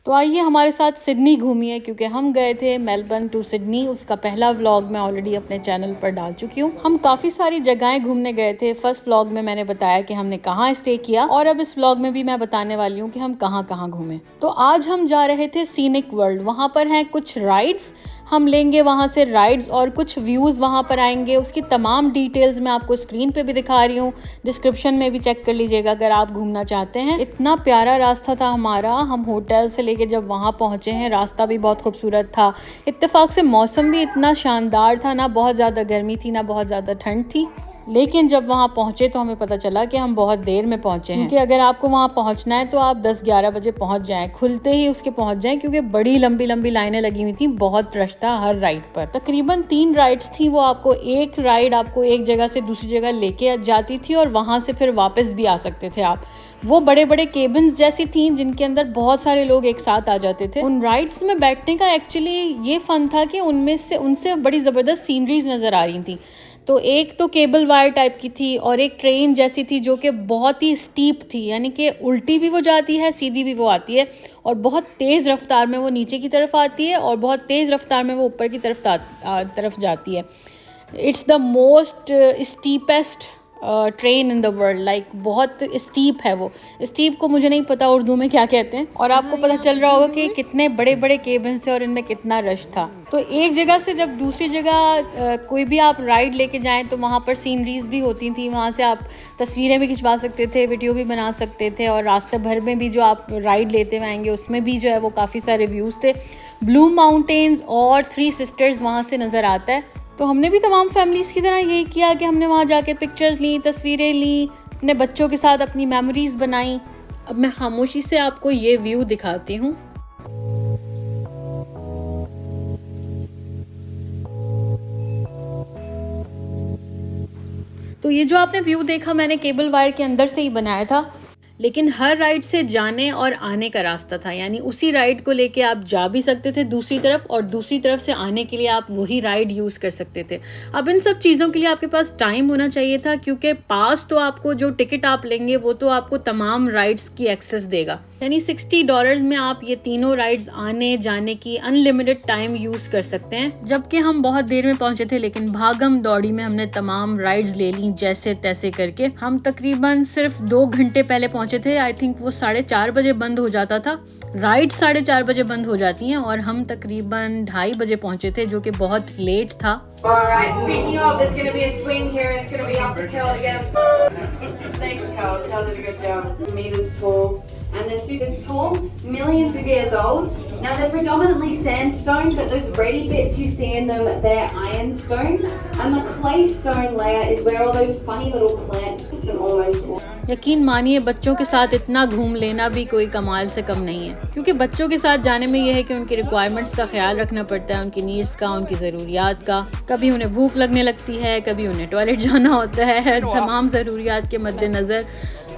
तो आइए हमारे साथ सिडनी घूमिए, क्योंकि हम गए थे मेलबर्न टू सिडनी। उसका पहला व्लॉग मैं ऑलरेडी अपने चैनल पर डाल चुकी हूँ। हम काफ़ी सारी जगहें घूमने गए थे। फर्स्ट व्लॉग में मैंने बताया कि हमने कहाँ स्टे किया, और अब इस व्लॉग में भी मैं बताने वाली हूँ कि हम कहाँ कहाँ घूमे। तो आज हम जा रहे थे सीनिक वर्ल्ड। वहाँ पर हैं कुछ राइड्स, हम लेंगे वहाँ से राइड्स और कुछ व्यूज़ वहाँ पर आएंगे। उसकी तमाम डिटेल्स मैं आपको स्क्रीन पे भी दिखा रही हूँ, डिस्क्रिप्शन में भी चेक कर लीजिएगा अगर आप घूमना चाहते हैं। इतना प्यारा रास्ता था हमारा। हम होटल से लेके जब वहाँ पहुँचे हैं, रास्ता भी बहुत खूबसूरत था। इत्तेफाक से मौसम भी इतना शानदार था, ना बहुत ज़्यादा गर्मी थी ना बहुत ज़्यादा ठंड थी। लेकिन जब वहाँ पहुँचे तो हमें पता चला कि हम बहुत देर में पहुँचे हैं, क्योंकि अगर आपको वहाँ पहुँचना है तो आप 10-11 बजे पहुँच जाएं, खुलते ही उसके पहुँच जाएं, क्योंकि बड़ी लंबी लंबी लाइनें लगी हुई थी। बहुत रश था हर राइड पर। तकरीबन 3 राइड्स थी। वो आपको एक राइड आपको एक जगह से दूसरी जगह लेके जाती थी और वहाँ से फिर वापस भी आ सकते थे आप। वो बड़े बड़े केबिन्स जैसी थी जिनके अंदर बहुत सारे लोग एक साथ आ जाते थे। उन राइड्स में बैठने का एक्चुअली ये फन था कि उनसे बड़ी ज़बरदस्त सीनरीज नज़र आ रही थी। तो एक तो केबल वायर टाइप की थी और एक ट्रेन जैसी थी जो कि बहुत ही स्टीप थी, यानी कि उल्टी भी वो जाती है, सीधी भी वो आती है, और बहुत तेज़ रफ्तार में वो नीचे की तरफ आती है और बहुत तेज़ रफ्तार में वो ऊपर की तरफ जाती है। It's the most steepest train in the world. Like बहुत स्टीप है वो। स्टीप को मुझे नहीं पता उर्दू में क्या कहते हैं। और आपको पता चल रहा होगा कि कितने बड़े बड़े केबिन्स थे और इनमें कितना रश था। तो एक जगह से जब दूसरी जगह कोई भी आप राइड लेके जाएं तो वहाँ पर सीनरीज भी होती थी। वहाँ से आप तस्वीरें भी खिंचवा सकते थे, वीडियो भी बना सकते थे, और रास्ते भर में भी जो आप राइड लेते हुए आएंगे उसमें भी जो है वो काफ़ी सारे व्यूज़ थे। ब्लू माउंटेन्स और 3 सिस्टर्स वहाँ से नज़र आता है। तो हमने भी तमाम फैमिलीज़ की तरह यही किया कि हमने वहाँ जाके पिक्चर्स ली, तस्वीरें ली, अपने बच्चों के साथ अपनी मेमोरीज़ बनाई। अब मैं खामोशी से आपको ये व्यू दिखाती हूँ। तो ये जो आपने व्यू देखा, मैंने केबल वायर के अंदर से ही बनाया था, लेकिन हर राइड से जाने और आने का रास्ता था। यानी उसी राइड को लेके आप जा भी सकते थे दूसरी तरफ, और दूसरी तरफ से आने के लिए आप वही राइड यूज़ कर सकते थे। अब इन सब चीज़ों के लिए आपके पास टाइम होना चाहिए था, क्योंकि पास तो आपको जो टिकट आप लेंगे वो तो आपको तमाम राइड्स की एक्सेस देगा। यानी $60 में आप ये तीनों राइड्स आने जाने की अनलिमिटेड टाइम यूज़ कर सकते हैं। जबकि हम बहुत देर में पहुंचे थे, लेकिन भागम दौड़ी में हमने तमाम राइड्स ले ली जैसे तैसे करके। हम तकरीबन सिर्फ 2 घंटे पहले पहुंचे थे। आई थिंक वो 4:30 बजे बंद हो जाता था। राइड 4:30 बजे बंद हो जाती हैं, और हम तकरीबन 2:30 बजे पहुंचे थे, जो कि बहुत लेट था। Alright, speaking of, there's going to be a swing here. It's going to be up to Kel to get us. Thanks, Kel. Kel did a good job. Meters tall. And they're super tall, millions of years old. Now they're predominantly sandstone, but those reddy bits you see in them, they're ironstone. And the clay stone layer is where all those funny little plants and almost... यकीन मानिए, बच्चों के साथ इतना घूम लेना भी कोई कमाल से कम नहीं है, क्योंकि बच्चों के साथ जाने में यह है कि उनकी रिक्वायरमेंट्स का ख्याल रखना पड़ता है, उनकी नीड्स का, उनकी ज़रूरियात का। कभी उन्हें भूख लगने लगती है, कभी उन्हें टॉयलेट जाना होता है, तमाम ज़रूरियात के मद्देनज़र।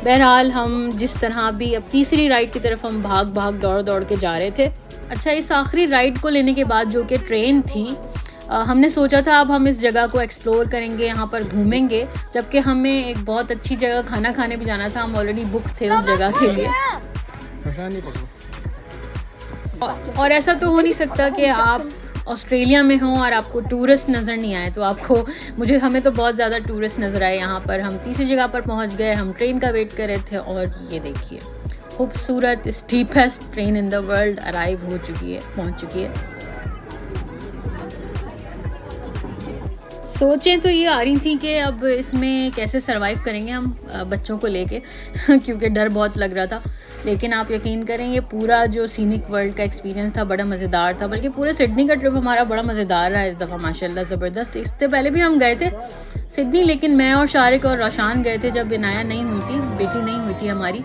बहरहाल हम जिस तरह भी अब तीसरी राइड की तरफ हम भाग भाग दौड़ दौड़ के जा रहे थे। अच्छा, इस आखिरी राइड को लेने के बाद, जो कि ट्रेन थी, हमने सोचा था अब हम इस जगह को एक्सप्लोर करेंगे, यहाँ पर घूमेंगे, जबकि हमें एक बहुत अच्छी जगह खाना खाने भी जाना था। हम ऑलरेडी बुक थे उस जगह के लिए। और ऐसा तो हो नहीं सकता कि आप ऑस्ट्रेलिया में हों और आपको टूरिस्ट नज़र नहीं आए। तो हमें तो बहुत ज़्यादा टूरिस्ट नज़र आए यहाँ पर। हम तीसरी जगह पर पहुँच गए, हम ट्रेन का वेट कर रहे थे, और ये देखिए खूबसूरत steepest train in the world arrive पहुँच चुकी है। सोचें तो ये आ रही थी कि अब इसमें कैसे सरवाइव करेंगे हम बच्चों को लेके क्योंकि डर बहुत लग रहा था। लेकिन आप यकीन करेंगे, पूरा जो सीनिक वर्ल्ड का एक्सपीरियंस था बड़ा मज़ेदार था। बल्कि पूरे सिडनी का ट्रिप हमारा बड़ा मज़ेदार रहा इस दफ़ा, माशाल्लाह ज़बरदस्त। इससे पहले भी हम गए थे सिडनी, लेकिन मैं और शारिक और रोशान गए थे जब इनाया नहीं हुई थी, बेटी नहीं हुई थी हमारी।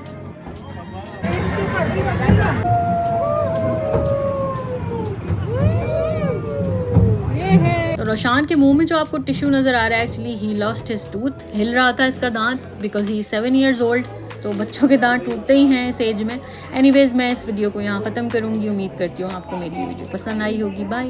तो रोशान के मुंह में जो आपको टिश्यू नज़र आ रहा है, actually he lost his tooth. हिल रहा था इसका दांत, बिकॉज ही 7 years old। तो बच्चों के दांत टूटते ही हैं इस एज में। एनीवेज़, मैं इस वीडियो को यहाँ ख़त्म करूँगी। उम्मीद करती हूँ आपको मेरी ये वीडियो पसंद आई होगी। बाय।